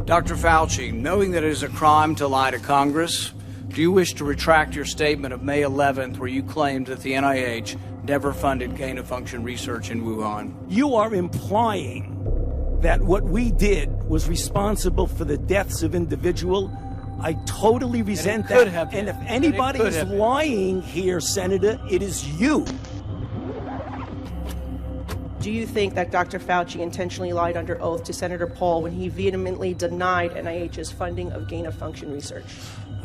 Dr. Fauci, knowing that it is a crime to lie to Congress, do you wish to retract your statement of May 11th where you claimed that the NIH never funded gain-of-function research in Wuhan? You are implying that what we did was responsible for the deaths of individuals. I totally resent that. And if anybody is lying here, Senator, it is you. Do you think that Dr. Fauci intentionally lied under oath to Senator Paul when he vehemently denied NIH's funding of gain-of-function research?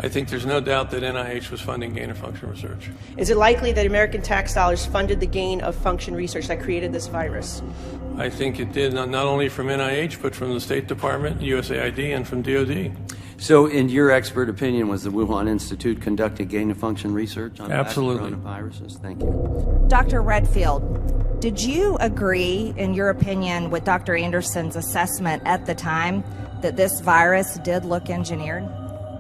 I think there's no doubt that NIH was funding gain-of-function research. Is it likely that American tax dollars funded the gain-of-function research that created this virus? I think it did, not only from NIH, but from the State Department, USAID, and from DOD. So, in your expert opinion, was the Wuhan Institute conducting gain-of-function research on coronaviruses? Thank you. Dr. Redfield, did you agree, in your opinion, with Dr. Anderson's assessment at the time that this virus did look engineered?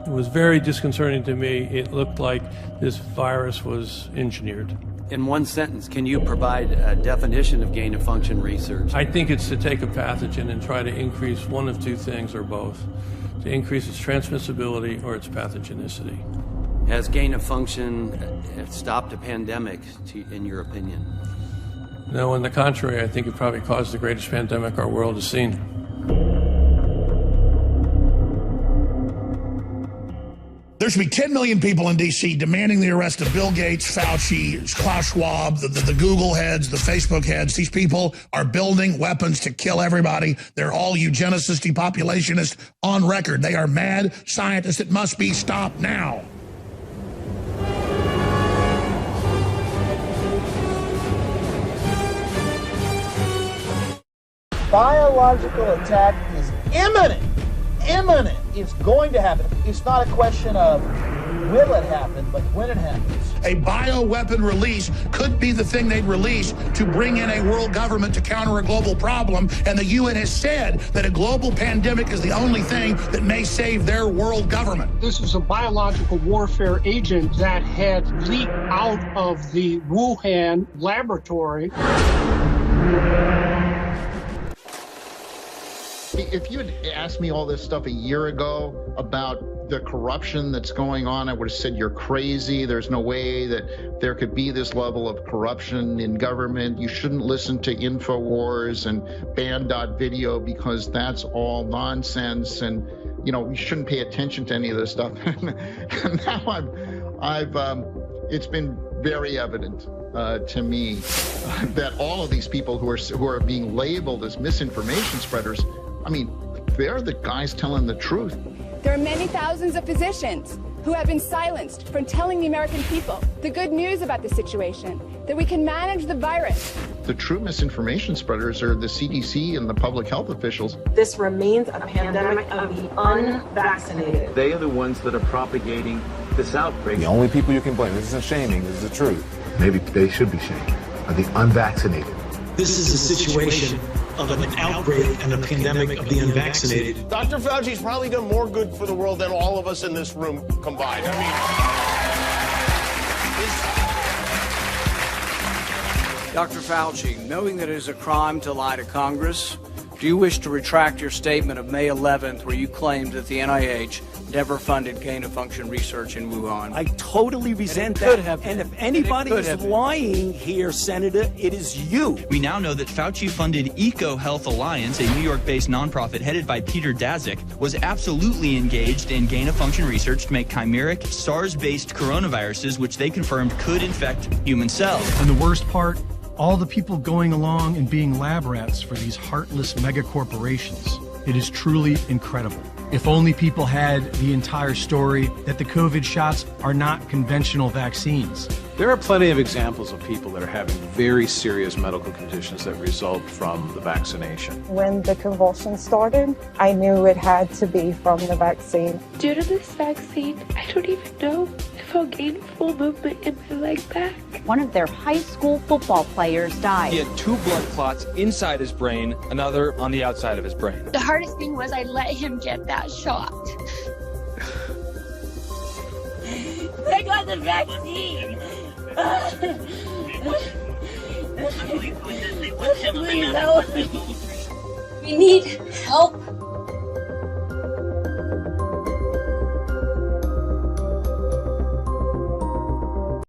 It was very disconcerting to me. It looked like this virus was engineered. In one sentence, can you provide a definition of gain-of-function research? I think it's to take a pathogen and try to increase one of two things or both, to increase its transmissibility or its pathogenicity. Has gain-of-function stopped a pandemic, in your opinion? No, on the contrary, I think it probably caused the greatest pandemic our world has seen. There should be 10 million people in D.C. demanding the arrest of Bill Gates, Fauci, Klaus Schwab, the Google heads, the Facebook heads. These people are building weapons to kill everybody. They're all eugenicists, depopulationists on record. They are mad scientists. It must be stopped now. Biological attack is imminent. Imminent. It's going to happen. It's not a question of will it happen, but when it happens. A bioweapon release could be the thing they'd release to bring in a world government to counter a global problem. And the UN has said that a global pandemic is the only thing that may save their world government. This is a biological warfare agent that had leaked out of the Wuhan laboratory. If you had asked me all this stuff a year ago about the corruption that's going on, I would have said you're crazy. There's no way that there could be this level of corruption in government. You shouldn't listen to InfoWars and Band.video because that's all nonsense. And, you know, you shouldn't pay attention to any of this stuff. And now it's been very evident to me that all of these people who are being labeled as misinformation spreaders, I mean, they're the guys telling the truth. There are many thousands of physicians who have been silenced from telling the American people the good news about the situation, that we can manage the virus. The true misinformation spreaders are the CDC and the public health officials. This remains a pandemic of the unvaccinated. They are the ones that are propagating this outbreak. The only people you can blame, this isn't shaming, this is the truth. Maybe they should be shamed, are the unvaccinated. This is a situation of an outbreak and a pandemic of the unvaccinated. Dr. Fauci's probably done more good for the world than all of us in this room combined. I mean, Dr. Fauci, knowing that it is a crime to lie to Congress, do you wish to retract your statement of May 11th where you claimed that the NIH never funded gain-of-function research in Wuhan? I totally resent that. And if anybody is lying here, Senator, it is you. We now know that Fauci-funded EcoHealth Alliance, a New York-based nonprofit headed by Peter Daszak, was absolutely engaged in gain-of-function research to make chimeric SARS-based coronaviruses, which they confirmed could infect human cells. And the worst part? All the people going along and being lab rats for these heartless mega corporations. It is truly incredible. If only people had the entire story that the COVID shots are not conventional vaccines. There are plenty of examples of people that are having very serious medical conditions that result from the vaccination. When the convulsions started, I knew it had to be from the vaccine. Due to this vaccine, I don't even know if I'll gain full movement in my leg back. One of their high school football players died. He had 2 blood clots inside his brain, another on the outside of his brain. The hardest thing was I let him get that shot. I got the vaccine. Please help me. We need help.